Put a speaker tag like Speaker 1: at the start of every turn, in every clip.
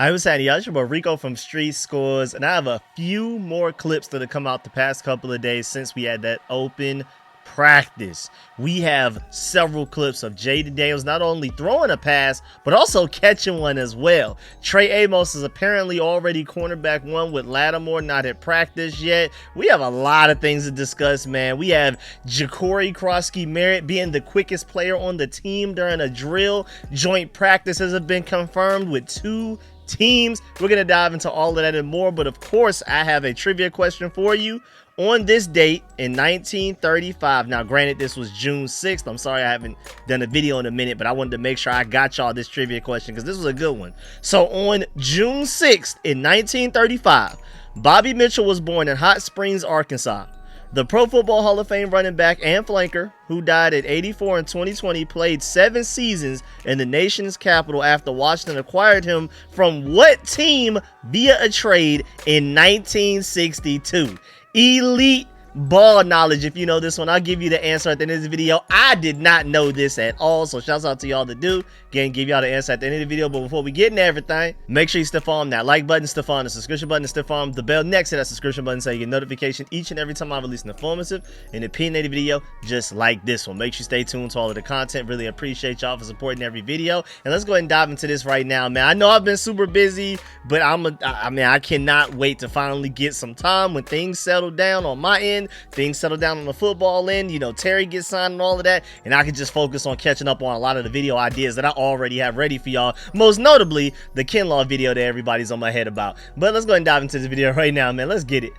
Speaker 1: Hi, what's happening, y'all? It's your boy Rico from StreetScores, and I have a few more clips that have come out the past couple of days since we had that open practice. We have several clips of Jaden Daniels not only throwing a pass, but also catching one as well. Trey Amos is apparently already cornerback one with Lattimore not at practice yet. We have a lot of things to discuss, man. We have Ja'Cory Crosskey-Merritt being the quickest player on the team during a drill. Joint practices have been confirmed with two teams. We're going to dive into all of that and more, but of course I have a trivia question for you. On this date in 1935, now granted this was June 6th, I'm sorry I haven't done a video in a minute, but I wanted to make sure I got y'all this trivia question because this was a good one. So on June 6th in 1935, Bobby Mitchell was born in Hot Springs, Arkansas. The Pro Football Hall of Fame running back and flanker, who died at 84 in 2020, played 7 seasons in the nation's capital after Washington acquired him from what team via a trade in 1962? Elite ball knowledge. If you know this one, I'll give you the answer at the end of the video. I did not know this at all, so shouts out to y'all that do. Again, give y'all the answer at the end of the video. But before we get into everything, make sure you stiff on that like button, stiff on the subscription button, stiff on the bell next to that subscription button so you get notification each and every time I release an informative and opinionated video just like this one. Make sure you stay tuned to all of the content. Really appreciate y'all for supporting every video. And let's go ahead and dive into this right now, man. I know I've been super busy, but I cannot wait to finally get some time when things settle down on my end, things settle down on the football end, you know, Terry gets signed and all of that, and I can just focus on catching up on a lot of the video ideas that I already have ready for y'all, most notably the Kinlaw video that everybody's on my head about. But let's go ahead and dive into this video right now, man. Let's get it.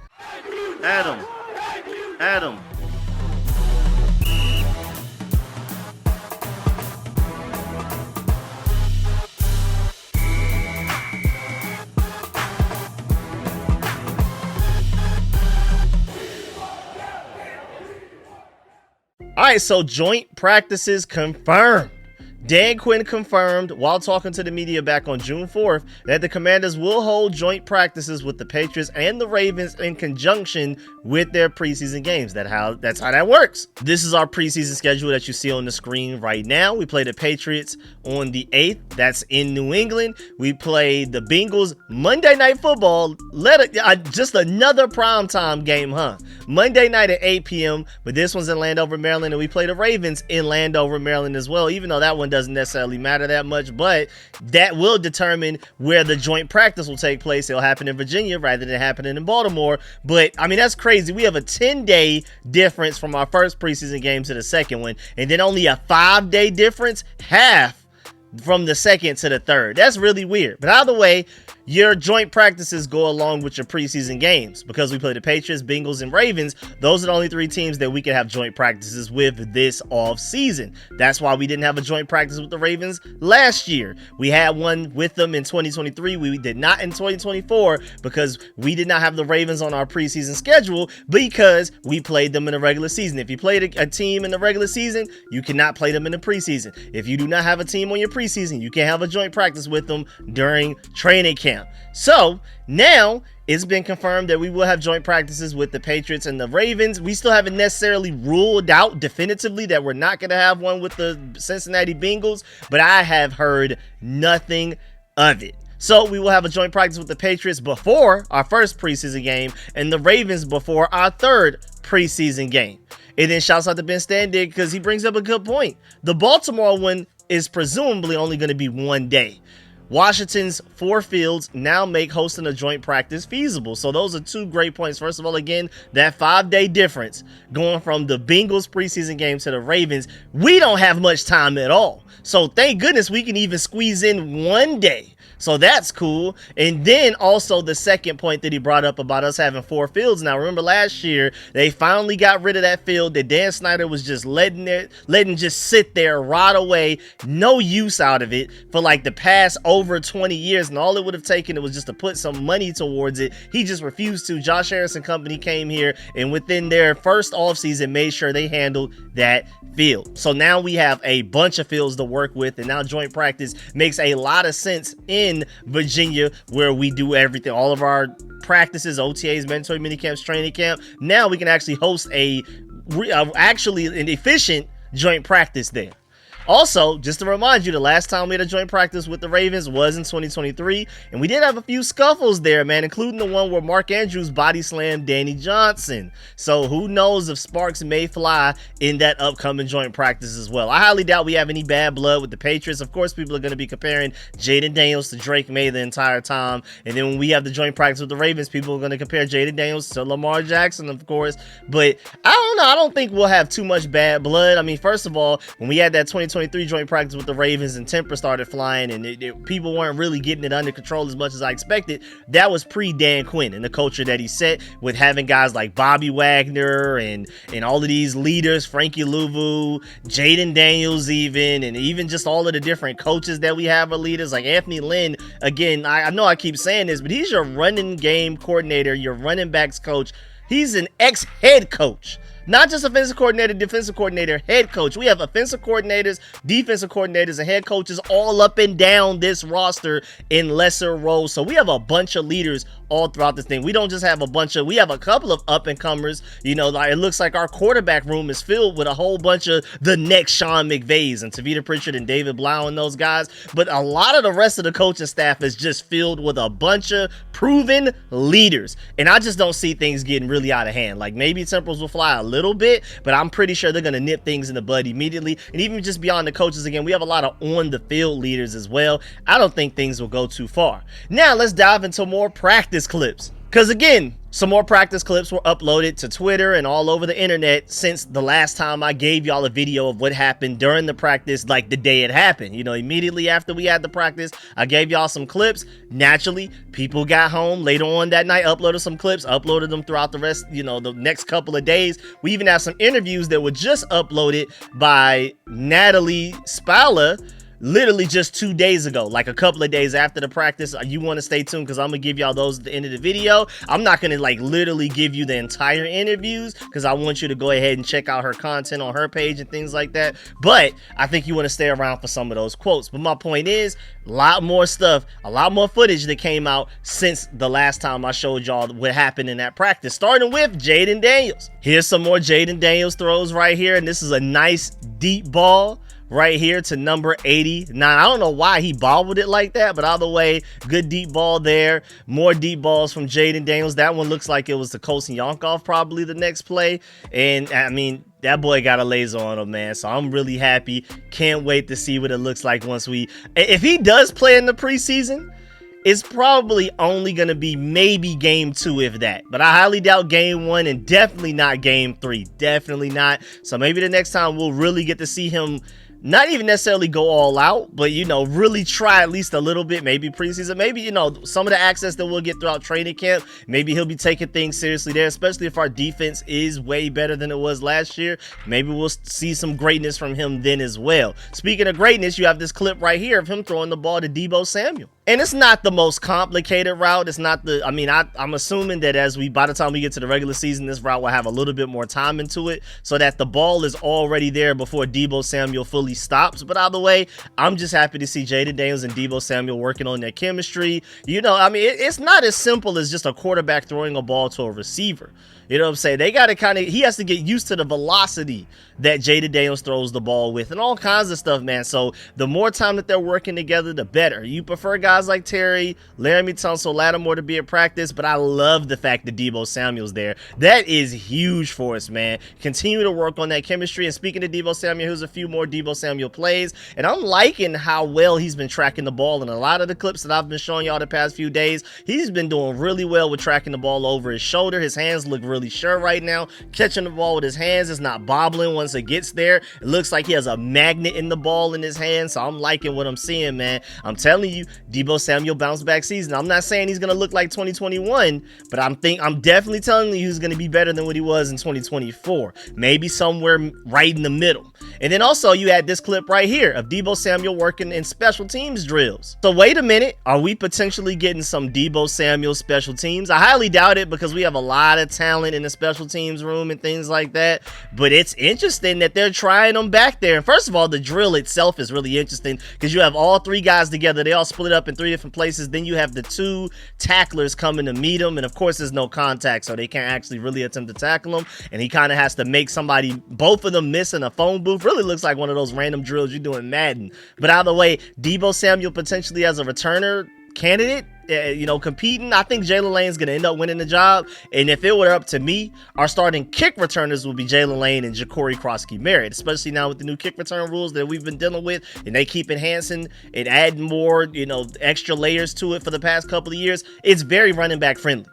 Speaker 1: Adam. All right, so joint practices confirmed. Dan Quinn confirmed while talking to the media back on June 4th that the Commanders will hold joint practices with the Patriots and the Ravens in conjunction with their preseason games. That's how that works. This is our preseason schedule that you see on the screen right now. We play the Patriots on the 8th. That's in New England. We play the Bengals Monday Night Football. Just another primetime game, huh? Monday night at 8 p.m., but this one's in Landover, Maryland, and we play the Ravens in Landover, Maryland as well, even though that one doesn't necessarily matter that much, but that will determine where the joint practice will take place. It'll happen in Virginia rather than happening in Baltimore. But I mean, that's crazy. We have a 10-day difference from our first preseason game to the second one, and then only a 5-day difference, half from the second to the third. That's really weird. But either way, your joint practices go along with your preseason games because we play the Patriots, Bengals, and Ravens. Those are the only 3 teams that we can have joint practices with this off season. That's why we didn't have a joint practice with the Ravens last year. We had one with them in 2023. We did not in 2024 because we did not have the Ravens on our preseason schedule because we played them in the regular season. If you played a team in the regular season, you cannot play them in the preseason. If you do not have a team on your preseason, you can't have a joint practice with them during training camp. So now it's been confirmed that we will have joint practices with the Patriots and the Ravens. We still haven't necessarily ruled out definitively that we're not going to have one with the Cincinnati Bengals, but I have heard nothing of it. So we will have a joint practice with the Patriots before our first preseason game and the Ravens before our third preseason game. And then shouts out to Ben Standig because he brings up a good point. The Baltimore one is presumably only going to be 1 day. Washington's 4 fields now make hosting a joint practice feasible. So those are 2 great points. First of all, again, that 5-day difference going from the Bengals preseason game to the Ravens, we don't have much time at all. So thank goodness we can even squeeze in 1 day. So that's cool. And then also the second point that he brought up about us having 4 fields. Now, remember last year, they finally got rid of that field that Dan Snyder was just letting just sit there, rot away, no use out of it for like the past over 20 years. And all it would have taken it was just to put some money towards it. He just refused to. Josh Harrison Company came here and within their first offseason made sure they handled that field. So now we have a bunch of fields to work with, and now joint practice makes a lot of sense in Virginia, where we do everything, all of our practices, OTAs, mandatory minicamps, training camp. Now we can actually host actually an efficient joint practice there. Also, just to remind you, the last time we had a joint practice with the Ravens was in 2023, and we did have a few scuffles there, man, including the one where Mark Andrews body slammed Danny Johnson. So who knows if sparks may fly in that upcoming joint practice as well. I highly doubt we have any bad blood with the Patriots. Of course, people are going to be comparing Jaden Daniels to Drake May the entire time, and then when we have the joint practice with the Ravens, people are going to compare Jaden Daniels to Lamar Jackson, of course. But I don't know. I don't think we'll have too much bad blood. I mean, first of all, when we had that 2023 joint practice with the Ravens and temper started flying and people weren't really getting it under control as much as I expected, that was pre-Dan Quinn and the culture that he set with having guys like Bobby Wagner and all of these leaders, Frankie Louvu, Jaden Daniels and even just all of the different coaches that we have are leaders like Anthony Lynn. Again, I know I keep saying this, but he's your running game coordinator, your running backs coach. He's an ex-head coach. Not just offensive coordinator, defensive coordinator, head coach. We have offensive coordinators, defensive coordinators, and head coaches all up and down this roster in lesser roles. So we have a bunch of leaders all throughout this thing. We don't just have we have a couple of up-and-comers. You know, like it looks like our quarterback room is filled with a whole bunch of the next Sean McVays and Tavita Pritchard and David Blau and those guys. But a lot of the rest of the coaching staff is just filled with a bunch of proven leaders. And I just don't see things getting really out of hand. Like maybe tempers will fly a little bit, but I'm pretty sure they're going to nip things in the bud immediately. And even just beyond the coaches, again, we have a lot of on-the-field leaders as well. I don't think things will go too far. Now, let's dive into more practice clips. Because, again, some more practice clips were uploaded to Twitter and all over the internet since the last time I gave y'all a video of what happened during the practice, like the day it happened. You know, immediately after we had the practice, I gave y'all some clips. Naturally, people got home later on that night, uploaded some clips, uploaded them throughout the rest, you know, the next couple of days. We even have some interviews that were just uploaded by Natalie Spalla, literally just 2 days ago, like a couple of days after the practice. You want to stay tuned because I'm going to give y'all those at the end of the video. I'm not going to like literally give you the entire interviews because I want you to go ahead and check out her content on her page and things like that. But I think you want to stay around for some of those quotes. But my point is, a lot more stuff, a lot more footage that came out since the last time I showed y'all what happened in that practice, starting with Jaden Daniels. Here's some more Jaden Daniels throws right here, and this is a nice deep ball right here to number 89. I don't know why he bobbled it like that, but either way, good deep ball there. More deep balls from Jaden Daniels. That one looks like it was the Kosin Yonkov probably the next play. And I mean, that boy got a laser on him, man. So I'm really happy. Can't wait to see what it looks like if he does play in the preseason. It's probably only going to be maybe game 2, if that. But I highly doubt game 1 and definitely not game 3. Definitely not. So maybe the next time we'll really get to see him not even necessarily go all out, but, you know, really try at least a little bit, maybe preseason, maybe, you know, some of the access that we'll get throughout training camp, maybe he'll be taking things seriously there, especially if our defense is way better than it was last year. Maybe we'll see some greatness from him then as well. Speaking of greatness, you have this clip right here of him throwing the ball to Deebo Samuel. And it's not the most complicated route. It's not the, I mean, I'm assuming that by the time we get to the regular season, this route will have a little bit more time into it so that the ball is already there before Deebo Samuel fully stops. But either way, I'm just happy to see Jaden Daniels and Deebo Samuel working on their chemistry. You know, I mean, it's not as simple as just a quarterback throwing a ball to a receiver. You know what I'm saying? They got to he has to get used to the velocity that Jaden Daniels throws the ball with and all kinds of stuff, man. So the more time that they're working together, the better. You prefer guys like Terry, Laramie Tunsil, Lattimore to be at practice, but I love the fact that Deebo Samuel's there. That is huge for us, man. Continue to work on that chemistry. And speaking of Deebo Samuel, here's a few more Deebo Samuel plays. And I'm liking how well he's been tracking the ball in a lot of the clips that I've been showing y'all the past few days. He's been doing really well with tracking the ball over his shoulder. His hands look really sure right now. Catching the ball with his hands is not bobbling once it gets there. It looks like he has a magnet in the ball in his hand. So I'm liking what I'm seeing, man. I'm telling you, Deebo Samuel bounce back season. I'm not saying he's going to look like 2021, but I'm definitely telling you he's going to be better than what he was in 2024. Maybe somewhere right in the middle. And then also you had this clip right here of Deebo Samuel working in special teams drills. So wait a minute. Are we potentially getting some Deebo Samuel special teams? I highly doubt it because we have a lot of talent in the special teams room and things like that. But it's interesting that they're trying them back there. And first of all, the drill itself is really interesting because you have all three guys together. They all split up in 3 different places. Then you have the 2 tacklers coming to meet him, and of course there's no contact, so they can't actually really attempt to tackle him, and he kind of has to make somebody, both of them miss in a phone booth. Really looks like one of those random drills you do in Madden. But either way, Deebo Samuel potentially as a returner candidate, competing. I think Jalen Lane's going to end up winning the job. And if it were up to me, our starting kick returners would be Jalen Lane and Ja'Cory Crosskey-Merritt, especially now with the new kick return rules that we've been dealing with, and they keep enhancing and adding more, extra layers to it for the past couple of years. It's very running back friendly.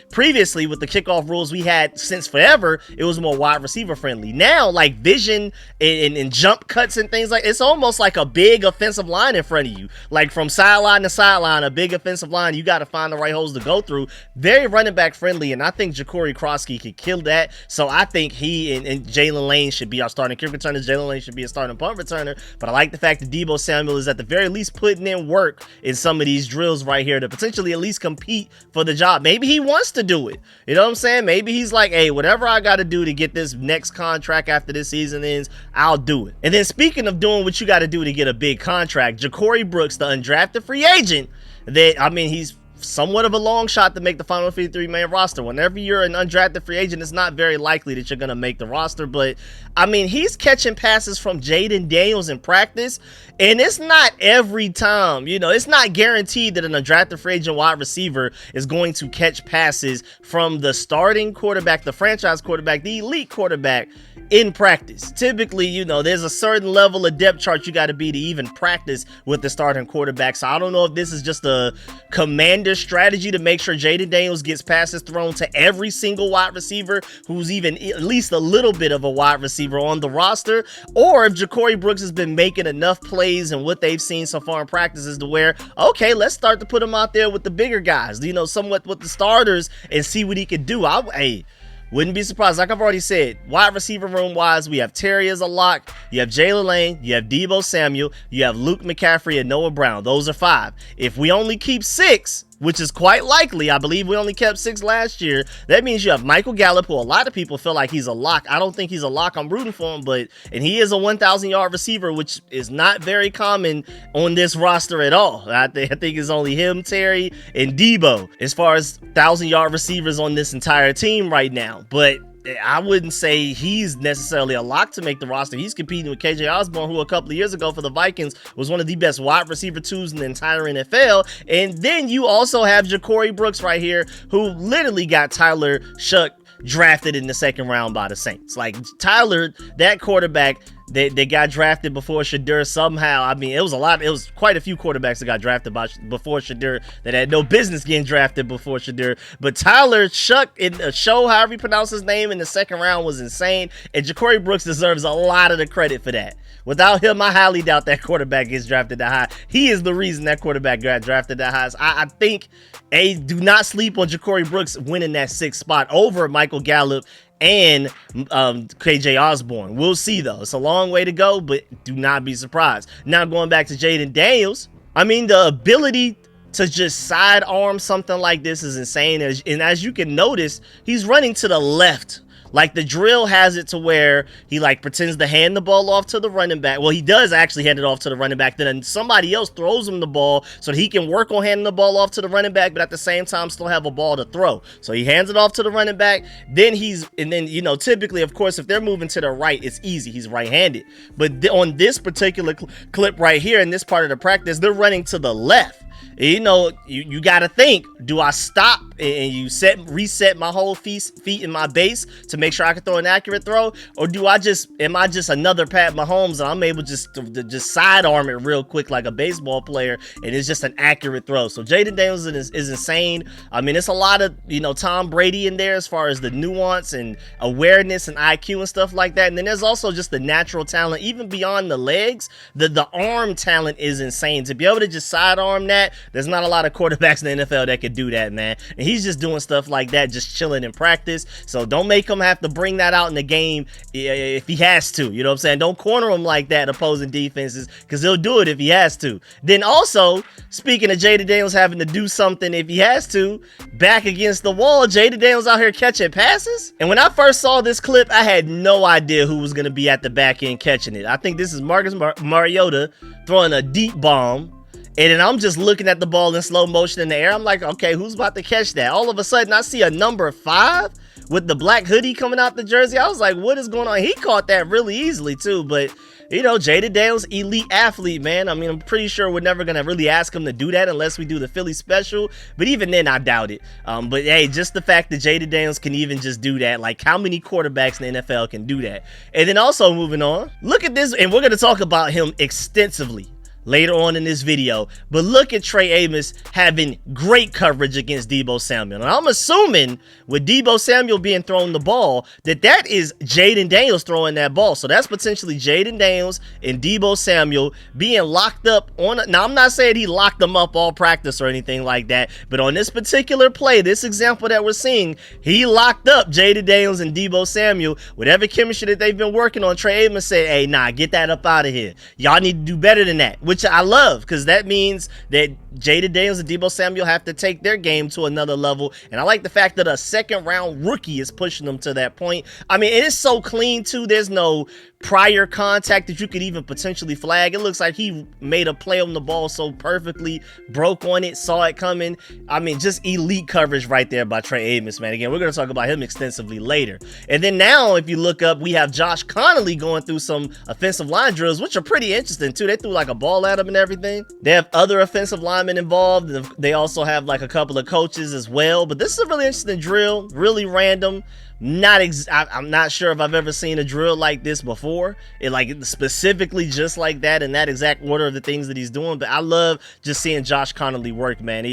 Speaker 1: Previously with the kickoff rules we had since forever, it was more wide receiver friendly. Now, like vision and jump cuts and things like, it's almost like a big offensive line in front of you. Like from sideline to sideline, a big offensive line, you got to find the right holes to go through. Very running back friendly, and I think Ja'Cory Crosskey could kill that. So I think he and Jalen Lane should be our starting kick returners. Jalen Lane should be a starting punt returner. But I like the fact that Deebo Samuel is at the very least putting in work in some of these drills right here to potentially at least compete for the job. Maybe he wants to do it. You know what I'm saying? Maybe he's like, hey, whatever I got to do to get this next contract after this season ends, I'll do it. And then speaking of doing what you got to do to get a big contract, Ja'Cory Brooks, the undrafted free agent, he's somewhat of a long shot to make the final 53-man roster. Whenever you're an undrafted free agent, it's not very likely that you're going to make the roster. But, he's catching passes from Jaden Daniels in practice, and it's not every time. It's not guaranteed that an undrafted free agent wide receiver is going to catch passes from the starting quarterback, the franchise quarterback, the elite quarterback in practice. Typically, there's a certain level of depth chart you got to be to even practice with the starting quarterback. So I don't know if this is just a commander strategy to make sure Jaden Daniels gets passes thrown to every single wide receiver who's even at least a little bit of a wide receiver on the roster, or if Ja'Cory Brooks has been making enough plays and what they've seen so far in practices to where, okay, let's start to put him out there with the bigger guys, somewhat with the starters and see what he could do. Wouldn't be surprised. Like I've already said, wide receiver room wise, we have Terry as a lock. You have Jalen Lane. You have Deebo Samuel. You have Luke McCaffrey and Noah Brown. Those are 5. If we only keep 6, which is quite likely, I believe we only kept 6 last year, that means you have Michael Gallup, who a lot of people feel like he's a lock. I don't think he's a lock. I'm rooting for him, and he is a 1,000-yard receiver, which is not very common on this roster at all. I think it's only him, Terry, and Deebo as far as 1,000-yard receivers on this entire team right now. But I wouldn't say he's necessarily a lock to make the roster. He's competing with KJ Osborne, who a couple of years ago for the Vikings was one of the best wide receiver 2s in the entire NFL. And then you also have Ja'Cory Brooks right here, who literally got Tyler Shuck drafted in the 2nd round by the Saints. Like Tyler, that quarterback, they got drafted before Shadur somehow. It was quite a few quarterbacks that got drafted before Shadur that had no business getting drafted before Shadur. But Tyler Shuck in a show, however you pronounce his name, in the 2nd round was insane. And Ja'Cory Brooks deserves a lot of the credit for that. Without him, I highly doubt that quarterback gets drafted that high. He is the reason that quarterback got drafted that high. I think, do not sleep on Ja'Cory Brooks winning that 6th spot over Michael Gallup and KJ Osborne. We'll see, though. It's a long way to go, but do not be surprised. Now, going back to Jaden Daniels, the ability to just sidearm something like this is insane. And as you can notice, he's running to the left. Like the drill has it to where he pretends to hand the ball off to the running back. Well, he does actually hand it off to the running back. Then somebody else throws him the ball so that he can work on handing the ball off to the running back, but at the same time still have a ball to throw. So he hands it off to the running back. Then typically, of course, if they're moving to the right, it's easy. He's right-handed. But on this particular clip right here in this part of the practice, they're running to the left. You got to think, do I stop and reset my whole feet in my base to make sure I can throw an accurate throw? Or am I just another Pat Mahomes and I'm able to just sidearm it real quick like a baseball player and it's just an accurate throw? So Jaden Daniels is insane. It's a lot of, Tom Brady in there as far as the nuance and awareness and IQ and stuff like that. And then there's also just the natural talent, even beyond the legs. The arm talent is insane. To be able to just sidearm that, there's not a lot of quarterbacks in the NFL that could do that, man. And he's just doing stuff like that, just chilling in practice. So don't make him have to bring that out in the game if he has to. You know what I'm saying? Don't corner him like that, opposing defenses, because he'll do it if he has to. Then also, speaking of Jaden Daniels having to do something if he has to, back against the wall, Jaden Daniels out here catching passes. And when I first saw this clip, I had no idea who was going to be at the back end catching it. I think this is Marcus Mariota throwing a deep bomb. And then I'm just looking at the ball in slow motion in the air. I'm like, okay, who's about to catch that? All of a sudden, I see a number 5 with the black hoodie coming out the jersey. I was like, what is going on? He caught that really easily too, but you know, Jaden Daniels, elite athlete, man. I mean, I'm pretty sure we're never going to really ask him to do that unless we do the Philly special. But even then, I doubt it. But hey, just the fact that Jaden Daniels can even just do that, like how many quarterbacks in the NFL can do that? And then also moving on, look at this, and we're going to talk about him extensively later on in this video, but look at Trey Amos having great coverage against Deebo Samuel. And I'm assuming with Deebo Samuel being thrown the ball, that is Jaden Daniels throwing that ball. So that's potentially Jaden Daniels and Deebo Samuel being locked up on. Now, I'm not saying he locked them up all practice or anything like that, but on this particular play, this example that we're seeing, he locked up Jaden Daniels and Deebo Samuel. Whatever chemistry that they've been working on, Trey Amos said, hey, nah, get that up out of here. Y'all need to do better than that, which I love, because that means that Jaden Daniels and Deebo Samuel have to take their game to another level. And I like the fact that a second-round rookie is pushing them to that point. I mean, it is so clean, too. There's no prior contact that you could even potentially flag. It looks like he made a play on the ball so perfectly, broke on it, saw it coming. I mean, just elite coverage right there by Trey Amos, man. Again, we're going to talk about him extensively later. And then now, if you look up, we have Josh Connolly going through some offensive line drills, which are pretty interesting, too. They threw like a ball at him and everything. They have other offensive linemen involved. They also have like a couple of coaches as well. But this is a really interesting drill, really random. I'm not sure if I've ever seen a drill like this before. It like specifically just like that in that exact order of the things that he's doing. But I love just seeing Josh Connolly work, man.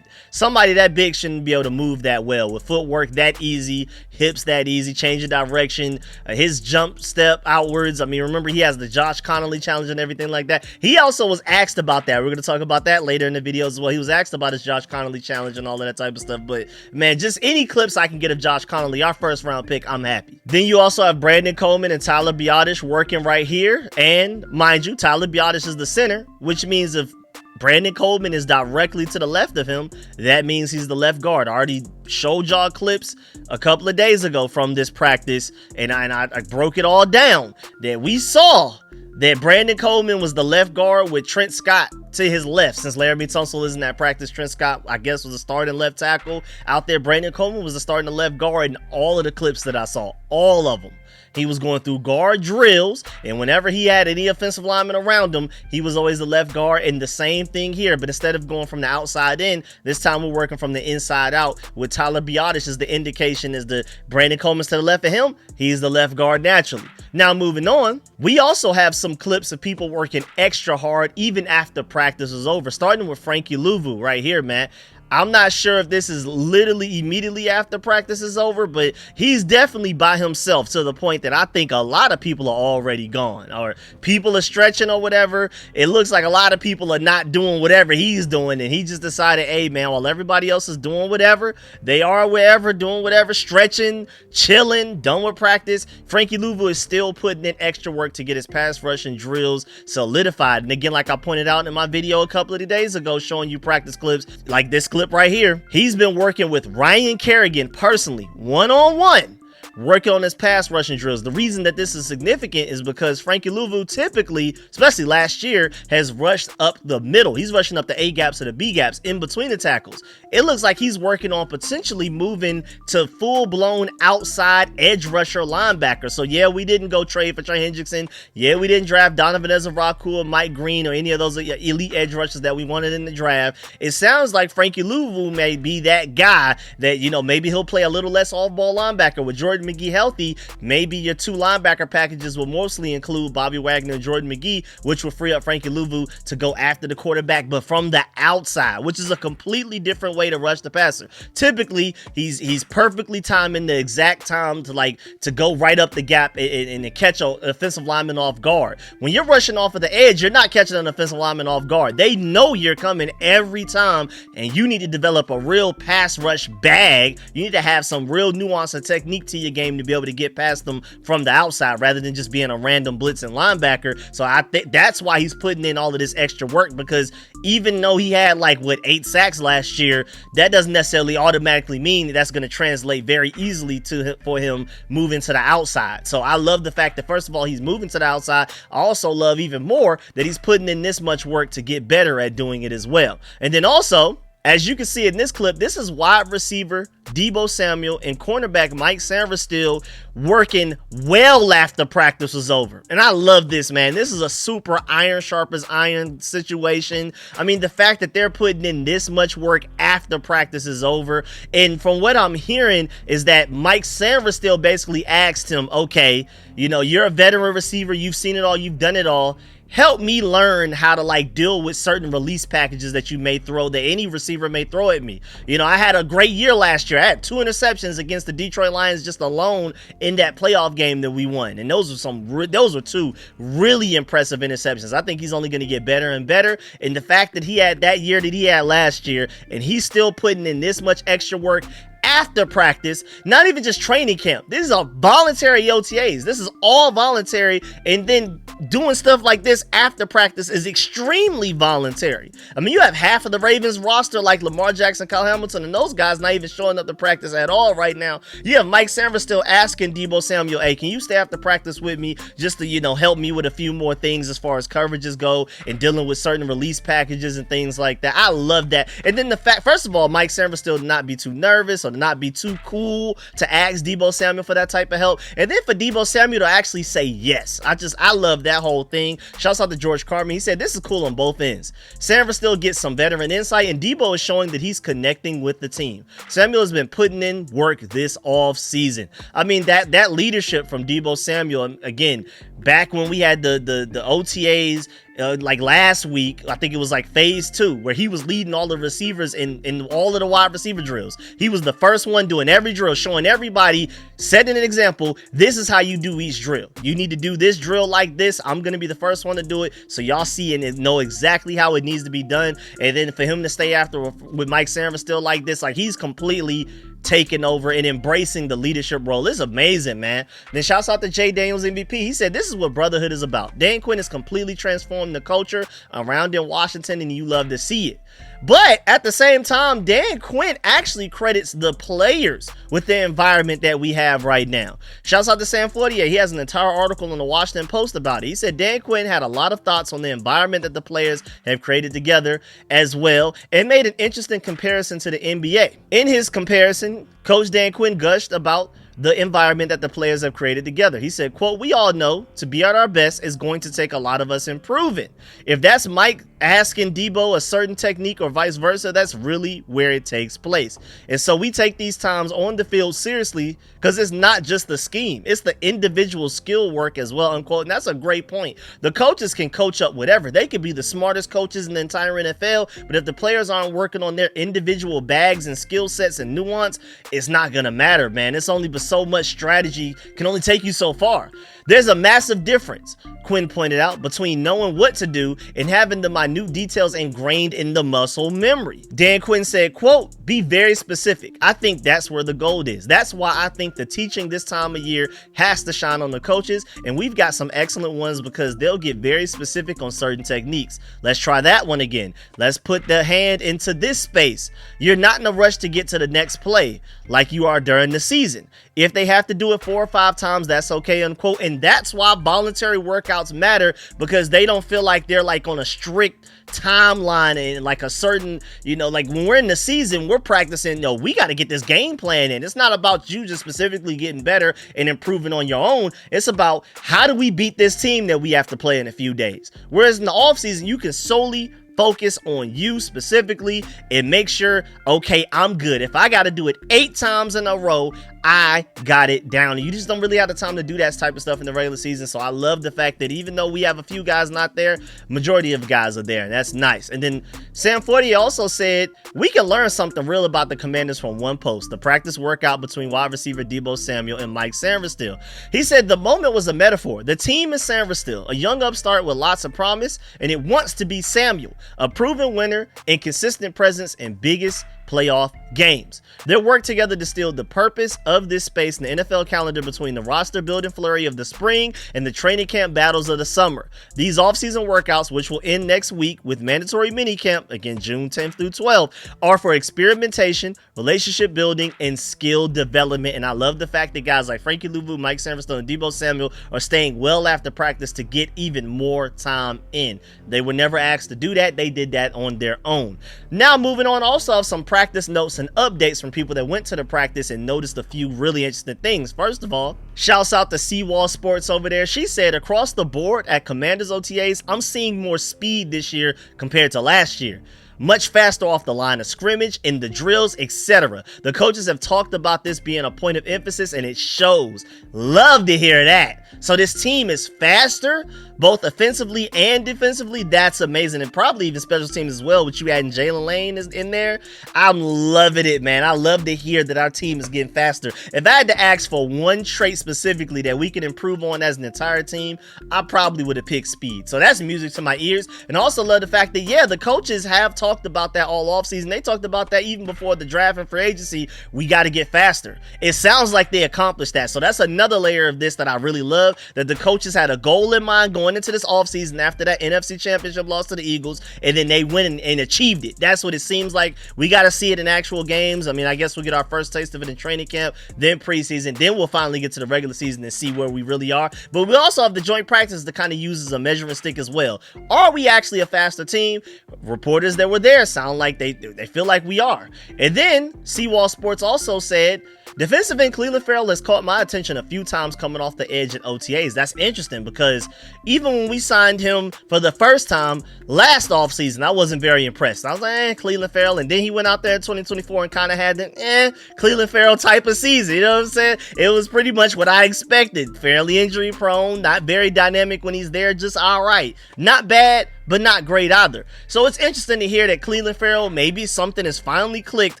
Speaker 1: Somebody that big shouldn't be able to move that well with footwork that easy, hips that easy, change of direction, his jump step outwards. I mean, remember he has the Josh Connolly challenge and everything like that. He also was asked about that. We're going to talk about that later in the video as well. He was asked about his Josh Connolly challenge and all of that type of stuff. But man, just any clips I can get of Josh Connolly, our first round pick, I'm happy. Then you also have Brandon Coleman and Tyler Biadasz working right here. And mind you, Tyler Biadasz is the center, which means if Brandon Coleman is directly to the left of him, that means he's the left guard. I already showed y'all clips a couple of days ago from this practice, and I broke it all down that we saw that Brandon Coleman was the left guard with Trent Scott to his left. Since Laramie Tunsil isn't at practice, Trent Scott, I guess, was a starting left tackle out there. Brandon Coleman was the starting left guard in all of the clips that I saw, all of them. He was going through guard drills, and whenever he had any offensive lineman around him, he was always the left guard. And the same thing here, but instead of going from the outside in, this time we're working from the inside out with Tyler Biadasz as the indication is the Brandon Coleman's to the left of him. He's the left guard naturally. Now moving on, we also have some clips of people working extra hard even after practice is over, starting with Frankie Louvu right here, man. I'm not sure if this is literally immediately after practice is over, but he's definitely by himself to the point that I think a lot of people are already gone, or people are stretching or whatever. It looks like a lot of people are not doing whatever he's doing, and he just decided, hey man, while everybody else is doing whatever, they are wherever, doing whatever, stretching, chilling, done with practice. Frankie Louvu is still putting in extra work to get his pass rush and drills solidified. And again, like I pointed out in my video a couple of days ago showing you practice clips like this clip right here, he's been working with Ryan Kerrigan personally, one-on-one, working on his pass rushing drills. The reason that this is significant is because Frankie Louvu typically, especially last year, has rushed up the middle. He's rushing up the A gaps or the B gaps in between the tackles. It looks like he's working on potentially moving to full-blown outside edge rusher linebacker. So yeah, we didn't go trade for Trey Hendrickson. Yeah, we didn't draft Donovan Ezra-Raku or Mike Green or any of those elite edge rushers that we wanted in the draft. It sounds like Frankie Louvu may be that guy that, you know, maybe he'll play a little less off-ball linebacker with Jordan McGee healthy. Maybe your two linebacker packages will mostly include Bobby Wagner and Jordan McGee, which will free up Frankie Louvu to go after the quarterback, but from the outside, which is a completely different way to rush the passer. Typically, he's perfectly timing the exact time to go right up the gap and to catch an offensive lineman off guard. When you're rushing off of the edge, you're not catching an offensive lineman off guard. They know you're coming every time, and you need to develop a real pass rush bag. You need to have some real nuance and technique to your game to be able to get past them from the outside rather than just being a random blitzing linebacker. So I think that's why he's putting in all of this extra work, because even though he had like 8 sacks last year, that doesn't necessarily automatically mean that's going to translate very easily for him moving to the outside. So I love the fact that, first of all, he's moving to the outside. I also love even more that he's putting in this much work to get better at doing it as well. And then also, as you can see in this clip, this is wide receiver Deebo Samuel and cornerback Mike Sainristil working well after practice was over. And I love this, man. This is a super iron sharp as iron situation. I mean, the fact that they're putting in this much work after practice is over. And from what I'm hearing is that Mike Sainristil basically asked him, okay, you know, you're a veteran receiver. You've seen it all. You've done it all. Help me learn how to like deal with certain release packages that you may throw, that any receiver may throw at me. You know, I had a great year last year. I had 2 interceptions against the Detroit Lions just alone in that playoff game that we won. And those were 2 really impressive interceptions. I think he's only going to get better and better. And the fact that he had that year that he had last year, and he's still putting in this much extra work after practice, not even just training camp. These are voluntary OTAs. This is all voluntary, and then doing stuff like this after practice is extremely voluntary. I mean, you have half of the Ravens roster like Lamar Jackson, Kyle Hamilton, and those guys not even showing up to practice at all right now. You have Mike Sainristil asking Deebo Samuel, hey, can you stay after practice with me just to, you know, help me with a few more things as far as coverages go and dealing with certain release packages and things like that. I love that. And then the fact, first of all, Mike Sainristil to not be too nervous or to not be too cool to ask Deebo Samuel for that type of help, and then for Deebo Samuel to actually say yes. I love that whole thing. Shouts out to George Carmen. He said this is cool on both ends. Sainristil gets some veteran insight, and Deebo is showing that he's connecting with the team. Samuel has been putting in work this off season. I mean, that leadership from Deebo Samuel, again, back when we had the OTAs, like last week, I think it was like phase 2, where he was leading all the receivers in all of the wide receiver drills. He was the first one doing every drill, showing everybody, setting an example. This is how you do each drill. You need to do this drill like this. I'm going to be the first one to do it, so y'all see and know exactly how it needs to be done. And then for him to stay after with Mike Sainristil like this, like he's completely taking over and embracing the leadership role. It's amazing, man. Then shouts out to Jaden Daniels MVP. He said this is what brotherhood is about. Dan Quinn has completely transformed the culture around in Washington, and you love to see it. But at the same time, Dan Quinn actually credits the players with the environment that we have right now. Shouts out to Sam Fortier. He has an entire article in the Washington Post about it. He said Dan Quinn had a lot of thoughts on the environment that the players have created together as well, and made an interesting comparison to the NBA. In his comparison, Coach Dan Quinn gushed about the environment that the players have created together. He said, quote, we all know to be at our best is going to take a lot of us improving. If that's Mike asking Deebo a certain technique or vice versa, that's really where it takes place. And so we take these times on the field seriously, because it's not just the scheme, it's the individual skill work as well, unquote. And that's a great point. The coaches can coach up whatever. They could be the smartest coaches in the entire NFL, but if the players aren't working on their individual bags and skill sets and nuance, it's not gonna matter, man. It's only so much strategy can only take you so far. There's a massive difference, Quinn pointed out, between knowing what to do and having the minute details ingrained in the muscle memory. Dan Quinn said, quote, be very specific. I think that's where the gold is. That's why I think the teaching this time of year has to shine on the coaches, and we've got some excellent ones because they'll get very specific on certain techniques. Let's try that one again. Let's put the hand into this space. You're not in a rush to get to the next play like you are during the season. If they have to do it 4 or 5 times, that's okay, unquote. And that's why voluntary workouts matter, because they don't feel like they're like on a strict timeline and like a certain, you know, like when we're in the season, we're practicing, no, we got to get this game plan in. It's not about you just specifically getting better and improving on your own. It's about how do we beat this team that we have to play in a few days. Whereas in the off season, you can solely focus on you specifically and make sure, okay, I'm good. If I got to do it 8 times in a row, I got it down. You just don't really have the time to do that type of stuff in the regular season. So I love the fact that even though we have a few guys not there, majority of guys are there. And that's nice. And then Sam Fortier also said, we can learn something real about the Commanders from one post, the practice workout between wide receiver Deebo Samuel and Mike Sainristil. He said the moment was a metaphor. The team is Sainristil, a young upstart with lots of promise, and it wants to be Samuel, a proven winner and consistent presence and biggest playoff games. Their work together distilled the purpose of this space in the NFL calendar between the roster building flurry of the spring and the training camp battles of the summer. These offseason workouts, which will end next week with mandatory minicamp, again June 10th through 12th, are for experimentation, relationship building, and skill development. And I love the fact that guys like Frankie Louvu, Mike Sanderson, and Deebo Samuel are staying well after practice to get even more time in. They were never asked to do that. They did that on their own. Now moving on, also have some practice notes and updates from people that went to the practice and noticed a few really interesting things. First of all, shouts out to Seawall Sports over there. She said, across the board at Commanders OTAs, I'm seeing more speed this year compared to last year. Much faster off the line of scrimmage, in the drills, etc. The coaches have talked about this being a point of emphasis, and it shows. Love to hear that. So this team is faster, both offensively and defensively. That's amazing. And probably even special teams as well, with you adding Jalen Lane is in there. I'm loving it, man. I love to hear that our team is getting faster. If I had to ask for one trait specifically that we can improve on as an entire team, I probably would have picked speed. So that's music to my ears. And I also love the fact that, yeah, the coaches have talked about that all offseason. They talked about that even before the draft and free agency. We got to get faster. It sounds like they accomplished that. So that's another layer of this that I really love, that the coaches had a goal in mind going into this offseason after that NFC Championship loss to the Eagles, and then they went and achieved it. That's what it seems like. We got to see it in actual games. I mean, I guess we'll get our first taste of it in training camp, then preseason, then we'll finally get to the regular season and see where we really are. But we also have the joint practice to kind of use as a measuring stick as well. Are we actually a faster team? Reporters that were there sound like they feel like we are. And then Seawall Sports also said, defensive end Clelin Ferrell has caught my attention a few times coming off the edge at OTAs. That's interesting because even when we signed him for the first time last offseason, I wasn't very impressed. I was like, Clelin Ferrell. And then he went out there in 2024 and kind of had the Clelin Ferrell type of season. You know what I'm saying? It was pretty much what I expected. Fairly injury prone, not very dynamic when he's there, just all right. Not bad, but not great either. So it's interesting to hear that Clelin Ferrell, maybe something has finally clicked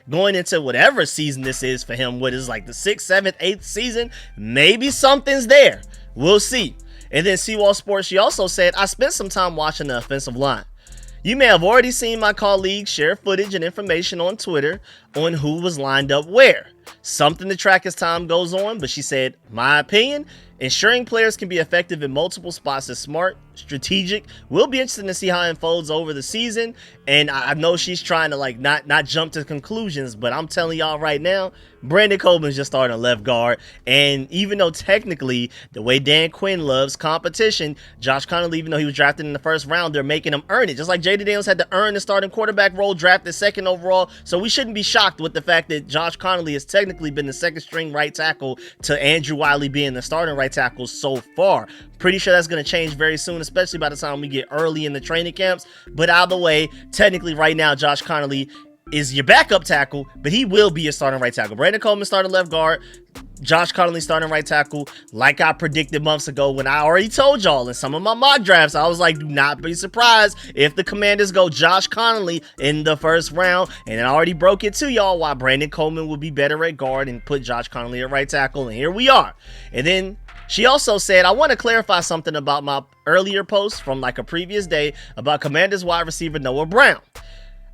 Speaker 1: going into whatever season this is for him. What is like the 6th, 7th, 8th season? Maybe something's there. We'll see. And then Seawall Sports, she also said, I spent some time watching the offensive line. You may have already seen my colleagues share footage and information on Twitter on who was lined up where. Something to track as time goes on, but she said, my opinion, ensuring players can be effective in multiple spots is smart, strategic. We'll be interested to see how it unfolds over the season. And I know she's trying to like not jump to conclusions, but I'm telling y'all right now, Brandon Coleman's just starting a left guard. And even though technically the way Dan Quinn loves competition, Josh Connolly, even though he was drafted in the first round, they're making him earn it. Just like Jaden Daniels had to earn the starting quarterback role, drafted second overall. So we shouldn't be shocked with the fact that Josh Connolly has technically been the second string right tackle to Andrew Wiley being the starting right tackle so far. Pretty sure that's going to change very soon, especially by the time we get early in the training camps. But either way, technically right now, Josh Connolly is your backup tackle, but he will be a starting right tackle. Brandon Coleman starting left guard, Josh Connolly starting right tackle, like I predicted months ago when I already told y'all in some of my mock drafts. I was like, do not be surprised if the Commanders go Josh Connolly in the first round. And I already broke it to y'all why Brandon Coleman will be better at guard and put Josh Connolly at right tackle. And here we are. And then she also said, I want to clarify something about my earlier post from like a previous day about Commanders wide receiver Noah Brown.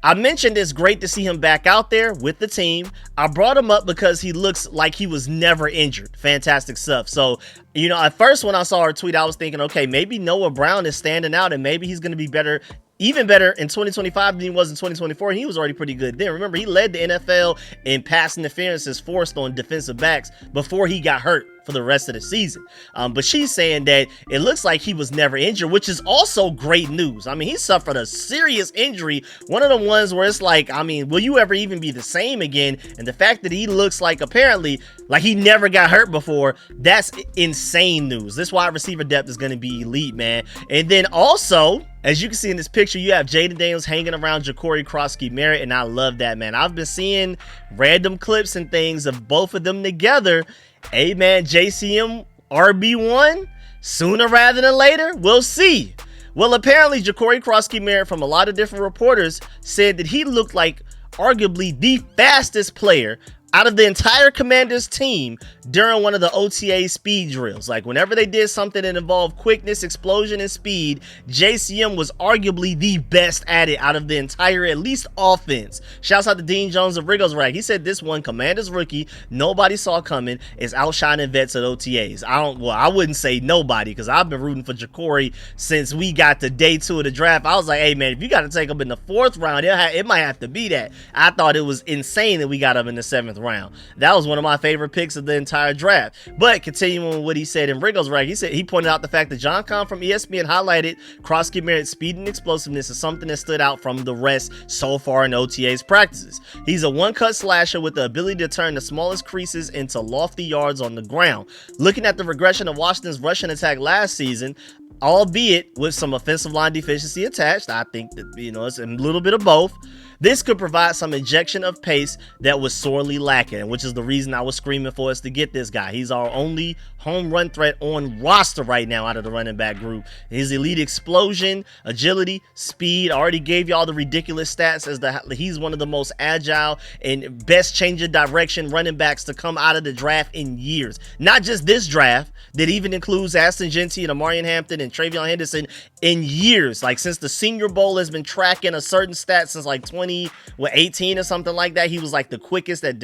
Speaker 1: I mentioned it's great to see him back out there with the team. I brought him up because he looks like he was never injured. Fantastic stuff. So, you know, at first when I saw her tweet, I was thinking, okay, maybe Noah Brown is standing out and maybe he's going to be better, even better in 2025 than he was in 2024. And he was already pretty good then. Remember, he led the NFL in pass interferences forced on defensive backs before he got hurt for the rest of the season. But she's saying that it looks like he was never injured, which is also great news. I mean, he suffered a serious injury. One of the ones where it's like, I mean, will you ever even be the same again? And the fact that he looks like apparently like he never got hurt before, that's insane news. This wide receiver depth is going to be elite, man. And then also, as you can see in this picture, you have Jaden Daniels hanging around Ja'Cory Krosky-Merritt, and I love that, man. I've been seeing random clips and things of both of them together. Hey, man, JCM RB1 sooner rather than later. We'll see. Well, apparently, Ja'Cory Krosky-Merritt, from a lot of different reporters, said that he looked like arguably the fastest player out of the entire Commanders team during one of the OTA speed drills. Like whenever they did something that involved quickness, explosion, and speed, JCM was arguably the best at it out of the entire, at least, offense. Shouts out to Dean Jones of Rico's Rag. He said this one, Commanders rookie, nobody saw coming, is outshining vets at OTAs. I wouldn't say nobody, because I've been rooting for Jacory since we got to day 2 of the draft. I was like, hey man, if you got to take him in the 4th round, it might have to be that. I thought it was insane that we got him in the 7th round. That was one of my favorite picks of the entire draft. But continuing with what he said in Rico's Rag, he pointed out the fact that John Kahn from ESPN highlighted Kroski Merritt's speed and explosiveness as something that stood out from the rest so far in OTA's practices. He's a one-cut slasher with the ability to turn the smallest creases into lofty yards on the ground. Looking at the regression of Washington's rushing attack last season, albeit with some offensive line deficiency attached, I think that, it's a little bit of both. This could provide some injection of pace that was sorely lacking, which is the reason I was screaming for us to get this guy. He's our only home run threat on roster right now out of the running back group. His elite explosion, agility, speed. I already gave y'all the ridiculous stats as he's one of the most agile and best change of direction running backs to come out of the draft in years. Not just this draft, that even includes Aston Genty and Amarian Hampton and Travion Henderson in years. Like since the Senior Bowl has been tracking a certain stat since like 2018 or something like that. He was like the quickest at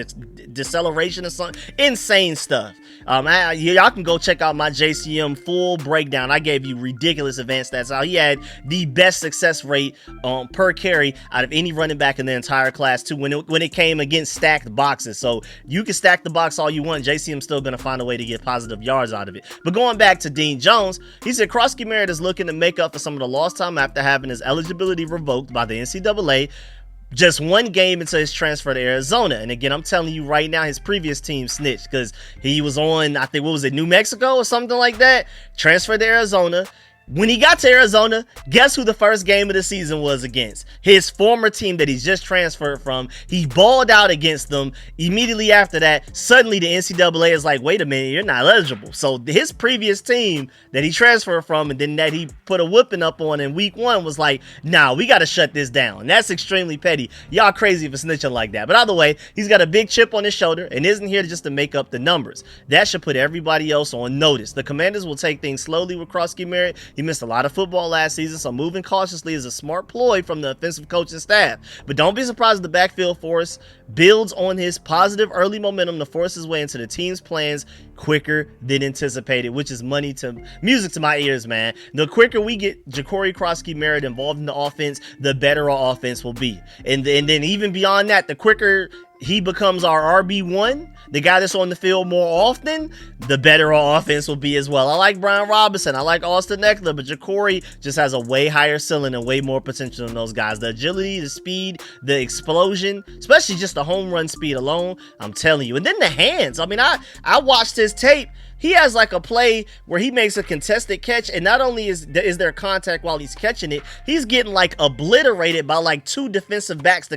Speaker 1: deceleration or something. Insane stuff. Y'all can go check out my JCM full breakdown. I gave you ridiculous advanced stats. He had the best success rate per carry out of any running back in the entire class too when it came against stacked boxes. So you can stack the box all you want. JCM's still going to find a way to get positive yards out of it. But going back to Dean Jones, he said Kroski Merritt is looking to make up for some of the lost time after having his eligibility revoked by the NCAA just one game into his transfer to Arizona. And again, I'm telling you right now, his previous team snitched because he was on, I think, what was it, New Mexico or something like that? Transferred to Arizona. When he got to Arizona, guess who the first game of the season was against? His former team that he's just transferred from. He balled out against them. Immediately after that, suddenly the NCAA is like, wait a minute, you're not eligible. So his previous team that he transferred from and then that he put a whooping up on in week 1 was like, nah, we got to shut this down. And that's extremely petty. Y'all crazy for snitching like that. But either way, he's got a big chip on his shoulder and isn't here just to make up the numbers. That should put everybody else on notice. The Commanders will take things slowly with Kroski Merritt. He missed a lot of football last season, so moving cautiously is a smart ploy from the offensive coaching staff. But don't be surprised if the backfield force builds on his positive early momentum to force his way into the team's plans quicker than anticipated, which is music to my ears, man. The quicker we get Jacory Kroski Merritt involved in the offense, the better our offense will be. And then even beyond that, the quicker he becomes our RB1, the guy that's on the field more often, the better our offense will be as well. I like Brian Robinson, I like Austin Eckler, but Jacory just has a way higher ceiling and way more potential than those guys. The agility, the speed, the explosion, especially just the home run speed alone, I'm telling you. And then the hands. I mean, I watched his tape. He has like a play where he makes a contested catch, and not only is there contact while he's catching it, he's getting like obliterated by like 2 defensive backs